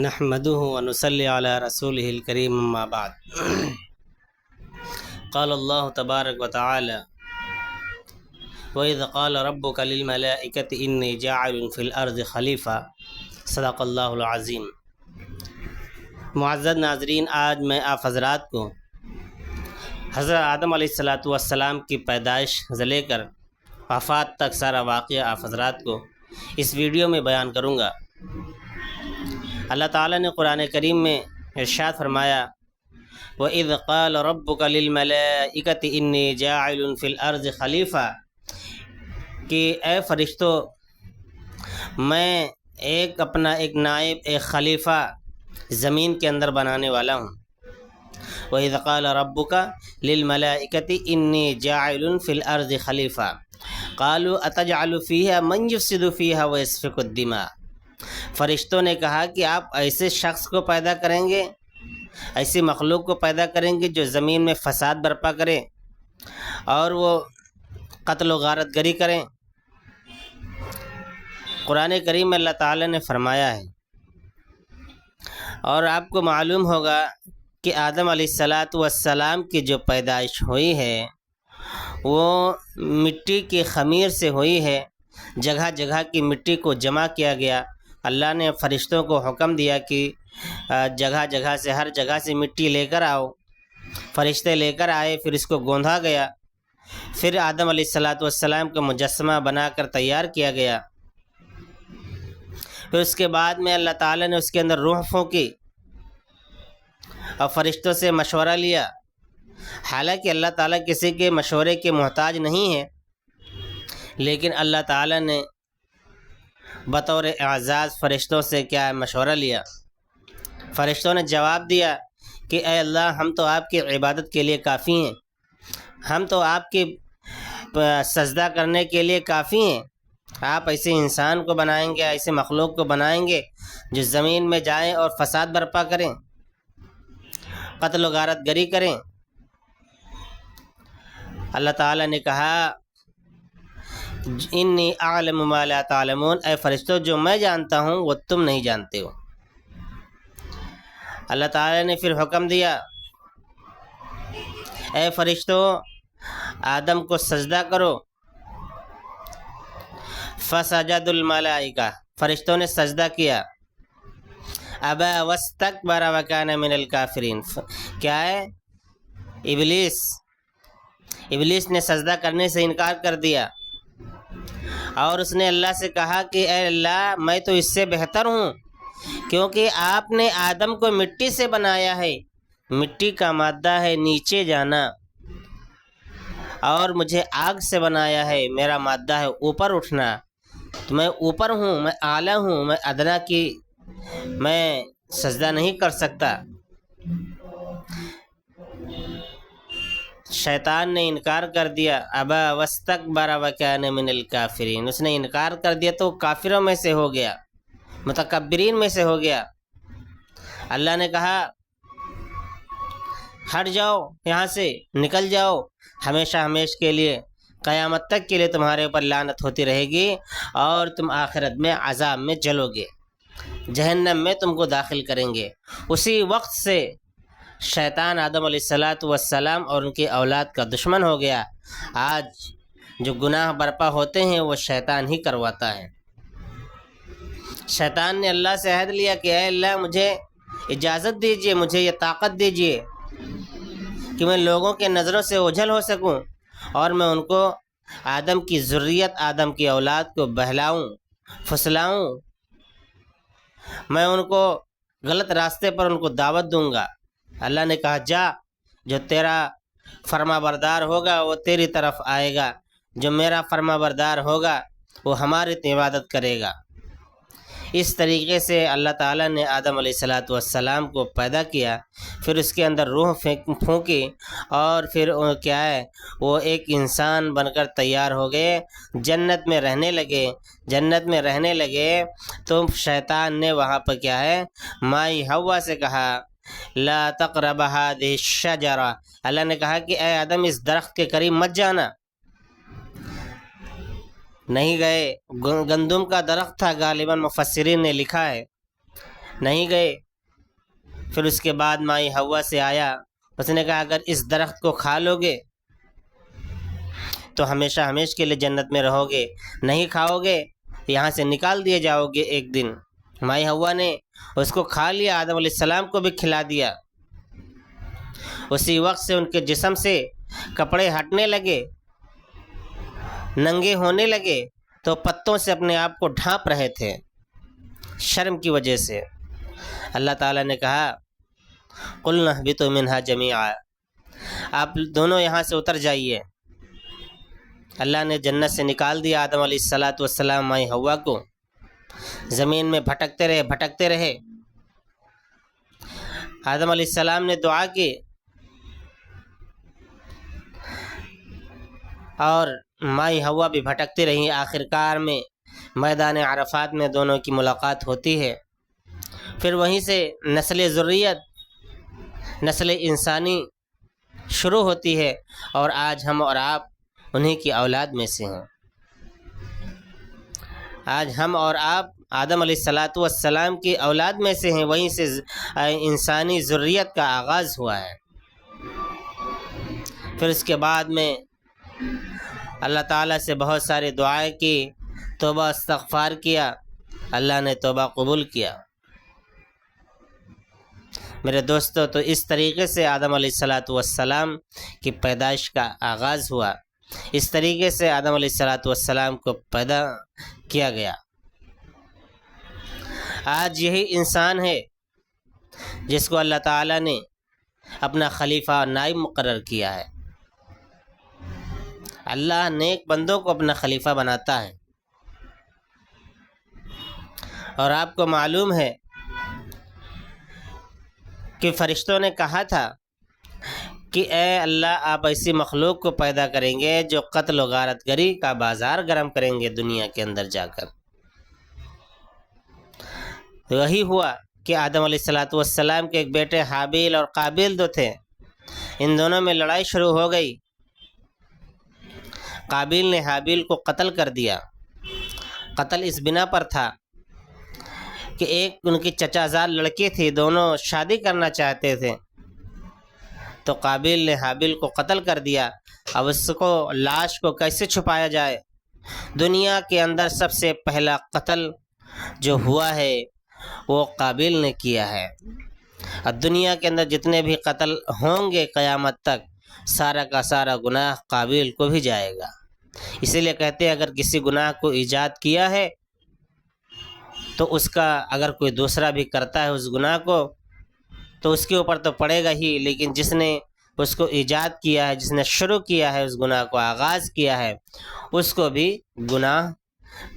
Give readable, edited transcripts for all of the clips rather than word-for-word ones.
نحمده ونصلي على رسوله الكريم اما بعد قال الله تبارك وتعالى وإذ قال ربك للملائكة إني جاعل في الأرض خلیفہ صدق اللہ العظیم۔ معزز ناظرین، آج میں آپ حضرات کو حضرت آدم علیہ السلام کی پیدائش سے لے کر وفات تک سارا واقعہ آپ حضرات کو اس ویڈیو میں بیان کروں گا۔ اللہ تعالیٰ نے قرآن کریم میں ارشاد فرمایا وَإِذْ قَالَ رَبُّكَ لِلْمَلَائِكَةِ إِنِّي جَاعِلٌ فِي الْأَرْضِ خلیفہ کہ اے فرشتوں، میں اپنا ایک نائب، ایک خلیفہ زمین کے اندر بنانے والا ہوں۔ وَإِذْ قَالَ رَبُّكَ لِلْمَلَائِكَةِ إِنِّي جَاعِلٌ فِي الْأَرْضِ خلیفہ قَالُوا أَتَجْعَلُ فِيهَا مَنْ يُفْسِدُ فِيهَا وَيَسْفِكُ الدِّمَاءَ۔ فرشتوں نے کہا کہ آپ ایسے شخص کو پیدا کریں گے، ایسی مخلوق کو پیدا کریں گے جو زمین میں فساد برپا کرے اور وہ قتل و غارت گری کریں۔ قرآن کریم میں اللہ تعالیٰ نے فرمایا ہے، اور آپ کو معلوم ہوگا کہ آدم علیہ السلام کی جو پیدائش ہوئی ہے وہ مٹی کی خمیر سے ہوئی ہے۔ جگہ جگہ کی مٹی کو جمع کیا گیا۔ اللہ نے فرشتوں کو حکم دیا کہ جگہ جگہ سے، ہر جگہ سے مٹی لے کر آؤ۔ فرشتے لے کر آئے، پھر اس کو گوندھا گیا، پھر آدم علیہ السلام کا مجسمہ بنا کر تیار کیا گیا۔ پھر اس کے بعد میں اللہ تعالیٰ نے اس کے اندر روح پھونکی اور فرشتوں سے مشورہ لیا۔ حالانکہ اللہ تعالیٰ کسی کے مشورے کے محتاج نہیں ہے، لیکن اللہ تعالیٰ نے بطور اعزاز فرشتوں سے کیا مشورہ لیا۔ فرشتوں نے جواب دیا کہ اے اللہ، ہم تو آپ کی عبادت کے لیے کافی ہیں، ہم تو آپ کی سجدہ کرنے کے لیے کافی ہیں۔ آپ ایسے انسان کو بنائیں گے، ایسے مخلوق کو بنائیں گے جو زمین میں جائیں اور فساد برپا کریں، قتل و غارت گری کریں۔ اللہ تعالیٰ نے کہا انی اعلم ما لا تعلمون، اے فرشتوں، جو میں جانتا ہوں وہ تم نہیں جانتے ہو۔ اللہ تعالیٰ نے پھر حکم دیا اے فرشتوں، آدم کو سجدہ کرو۔ فسجد الملائکہ، فرشتوں نے سجدہ کیا۔ ابا واستکبر وکان من الکافرین، کیا ہے؟ ابلیس نے سجدہ کرنے سے انکار کر دیا، اور اس نے اللہ سے کہا کہ اے اللہ، میں تو اس سے بہتر ہوں، کیونکہ آپ نے آدم کو مٹی سے بنایا ہے، مٹی کا مادہ ہے نیچے جانا، اور مجھے آگ سے بنایا ہے، میرا مادہ ہے اوپر اٹھنا۔ تو میں اوپر ہوں، میں اعلیٰ ہوں، میں ادنا کی میں سجدہ نہیں کر سکتا۔ شیطان نے انکار کر دیا، ابا واستکبر وکان من الکافرین، اس نے انکار کر دیا تو کافروں میں سے ہو گیا، متکبرین میں سے ہو گیا۔ اللہ نے کہا ہٹ جاؤ یہاں سے، نکل جاؤ، ہمیشہ ہمیشہ کے لیے، قیامت تک کے لیے تمہارے اوپر لعنت ہوتی رہے گی، اور تم آخرت میں عذاب میں جلو گے، جہنم میں تم کو داخل کریں گے۔ اسی وقت سے شیطان آدم علیہ السلام اور ان کی اولاد کا دشمن ہو گیا۔ آج جو گناہ برپا ہوتے ہیں وہ شیطان ہی کرواتا ہے۔ شیطان نے اللہ سے عہد لیا کہ اے اللہ، مجھے اجازت دیجئے، مجھے یہ طاقت دیجئے کہ میں لوگوں کے نظروں سے اوجھل ہو سکوں، اور میں ان کو، آدم کی ذریت، آدم کی اولاد کو بہلاؤں، پھسلاؤں، میں ان کو غلط راستے پر ان کو دعوت دوں گا۔ اللہ نے کہا جا، جو تیرا فرما بردار ہوگا وہ تیری طرف آئے گا، جو میرا فرما بردار ہوگا وہ ہماری عبادت کرے گا۔ اس طریقے سے اللہ تعالیٰ نے آدم علیہ السلام کو پیدا کیا، پھر اس کے اندر روح پھونکی، اور پھر کیا ہے، وہ ایک انسان بن کر تیار ہو گئے، جنت میں رہنے لگے۔ جنت میں رہنے لگے تو شیطان نے وہاں پر کیا ہے، مائی حوا سے کہا لا تقرب هذه الشجرہ، اللہ نے کہا کہ اے آدم، اس درخت کے قریب مت جانا۔ نہیں گئے۔ گندم کا درخت تھا، غالباً مفسرین نے لکھا ہے نہیں گئے۔ پھر اس کے بعد مائی حوا سے آیا، اس نے کہا اگر اس درخت کو کھا لو گے تو ہمیشہ ہمیشہ کے لیے جنت میں رہو گے، نہیں کھاؤ گے یہاں سے نکال دیے جاؤ گے ایک دن۔ مائی حوا نے اس کو کھا لیا، آدم علیہ السلام کو بھی کھلا دیا۔ اسی وقت سے ان کے جسم سے کپڑے ہٹنے لگے، ننگے ہونے لگے، تو پتوں سے اپنے آپ کو ڈھانپ رہے تھے شرم کی وجہ سے۔ اللہ تعالیٰ نے کہا قُلْنَا اهْبِطُوا مِنْهَا جَمِيعًا، آپ دونوں یہاں سے اتر جائیے۔ اللہ نے جنت سے نکال دیا آدم علیہ السلام مائی حوا کو، زمین میں بھٹکتے رہے۔ آدم علیہ السلام نے دعا کی اور مائی حوا بھی بھٹکتی رہی۔ آخرکار میں میدان عرفات میں دونوں کی ملاقات ہوتی ہے۔ پھر وہیں سے نسل انسانی شروع ہوتی ہے، اور آج ہم اور آپ انہی کی اولاد میں سے ہیں۔ آج ہم اور آپ آدم علیہ السلام کی اولاد میں سے ہیں، وہیں سے انسانی ذریت کا آغاز ہوا ہے۔ پھر اس کے بعد میں اللہ تعالیٰ سے بہت ساری دعائیں کی، توبہ استغفار کیا، اللہ نے توبہ قبول کیا۔ میرے دوستو، تو اس طریقے سے آدم علیہ السلام کی پیدائش کا آغاز ہوا، اس طریقے سے آدم علیہ السلام کو پیدا کیا گیا۔ آج یہی انسان ہے جس کو اللہ تعالیٰ نے اپنا خلیفہ اور نائب مقرر کیا ہے۔ اللہ نیک بندوں کو اپنا خلیفہ بناتا ہے، اور آپ کو معلوم ہے کہ فرشتوں نے کہا تھا کہ اے اللہ، آپ ایسی مخلوق کو پیدا کریں گے جو قتل و غارت گری کا بازار گرم کریں گے دنیا کے اندر جا کر۔ وہی ہوا کہ آدم علیہ السلام کے ایک بیٹے حابیل اور قابیل دو تھے، ان دونوں میں لڑائی شروع ہو گئی۔ قابیل نے حابیل کو قتل کر دیا۔ قتل اس بنا پر تھا کہ ایک ان کی چچا زاد لڑکی تھی، دونوں شادی کرنا چاہتے تھے، تو قابیل نے حابیل کو قتل کر دیا۔ اب اس کو لاش کو کیسے چھپایا جائے؟ دنیا کے اندر سب سے پہلا قتل جو ہوا ہے وہ قابیل نے کیا ہے، اور دنیا کے اندر جتنے بھی قتل ہوں گے قیامت تک، سارا کا سارا گناہ قابیل کو بھی جائے گا۔ اسی لیے کہتے ہیں اگر کسی گناہ کو ایجاد کیا ہے تو اس کا اگر کوئی دوسرا بھی کرتا ہے اس گناہ کو تو اس کے اوپر تو پڑے گا ہی، لیکن جس نے اس کو ایجاد کیا ہے، جس نے شروع کیا ہے اس گناہ کو، آغاز کیا ہے، اس کو بھی گناہ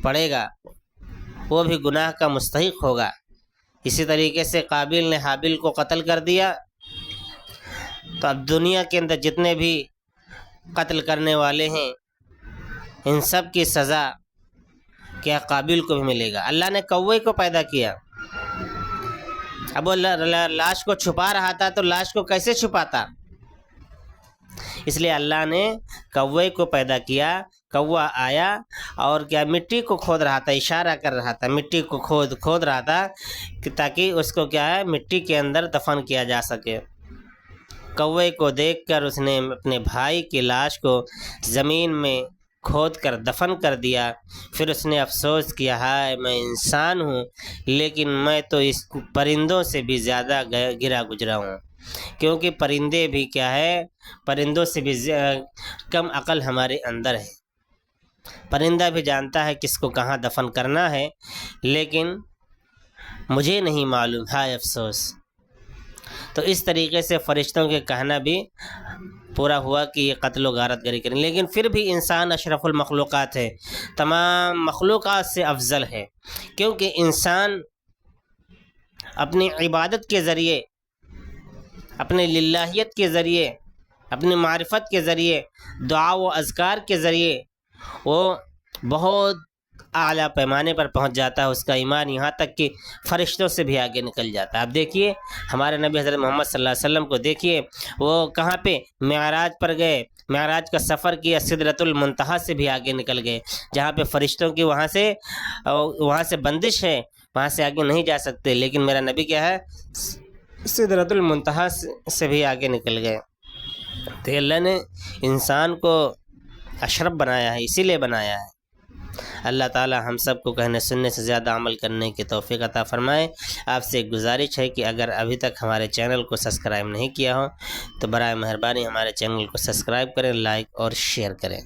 پڑے گا، وہ بھی گناہ کا مستحق ہوگا۔ اسی طریقے سے قابیل نے حابیل کو قتل کر دیا، تو اب دنیا کے اندر جتنے بھی قتل کرنے والے ہیں ان سب کی سزا کیا قابیل کو بھی ملے گا۔ اللہ نے کوے کو پیدا کیا، اب وہ لاش کو چھپا رہا تھا تو لاش کو کیسے چھپاتا؟ اس لیے اللہ نے کوے کو پیدا کیا۔ کوا آیا اور کیا مٹی کو کھود رہا تھا، اشارہ کر رہا تھا، مٹی کو کھود رہا تھا کہ تاکہ اس کو کیا ہے مٹی کے اندر دفن کیا جا سکے۔ کوے کو دیکھ کر اس نے اپنے بھائی کی لاش کو زمین میں کھود کر دفن کر دیا۔ پھر اس نے افسوس کیا، ہائے میں انسان ہوں لیکن میں تو اس پرندوں سے بھی زیادہ گرا گزرا ہوں، کیونکہ پرندے بھی کیا ہے، پرندوں سے بھی کم عقل ہمارے اندر ہے۔ پرندہ بھی جانتا ہے کس کو کہاں دفن کرنا ہے، لیکن مجھے نہیں معلوم، ہائے افسوس۔ تو اس طریقے سے فرشتوں کے کہنا بھی پورا ہوا کہ یہ قتل و غارت گری کریں، لیکن پھر بھی انسان اشرف المخلوقات ہے، تمام مخلوقات سے افضل ہے، کیونکہ انسان اپنی عبادت کے ذریعے، اپنے للہیت کے ذریعے، اپنی معرفت کے ذریعے، دعا و اذکار کے ذریعے وہ بہت اعلیٰ پیمانے پر پہنچ جاتا ہے، اس کا ایمان یہاں تک کہ فرشتوں سے بھی آگے نکل جاتا ہے۔ آپ دیکھیے ہمارے نبی حضرت محمد صلی اللہ علیہ وسلم کو دیکھیے، وہ کہاں پہ معراج پر گئے، معراج کا سفر کیا، سدرۃ المنتہا سے بھی آگے نکل گئے، جہاں پہ فرشتوں کی وہاں سے بندش ہے، وہاں سے آگے نہیں جا سکتے، لیکن میرا نبی کیا ہے، سدرۃ المنتہا سے بھی آگے نکل گئے۔ تو اللہ نے انسان کو اشرف بنایا ہے، اسی لیے بنایا ہے۔ اللہ تعالی ہم سب کو کہنے سننے سے زیادہ عمل کرنے کی توفیق عطا فرمائے۔ آپ سے ایک گزارش ہے کہ اگر ابھی تک ہمارے چینل کو سبسکرائب نہیں کیا ہو تو برائے مہربانی ہمارے چینل کو سبسکرائب کریں، لائک اور شیئر کریں۔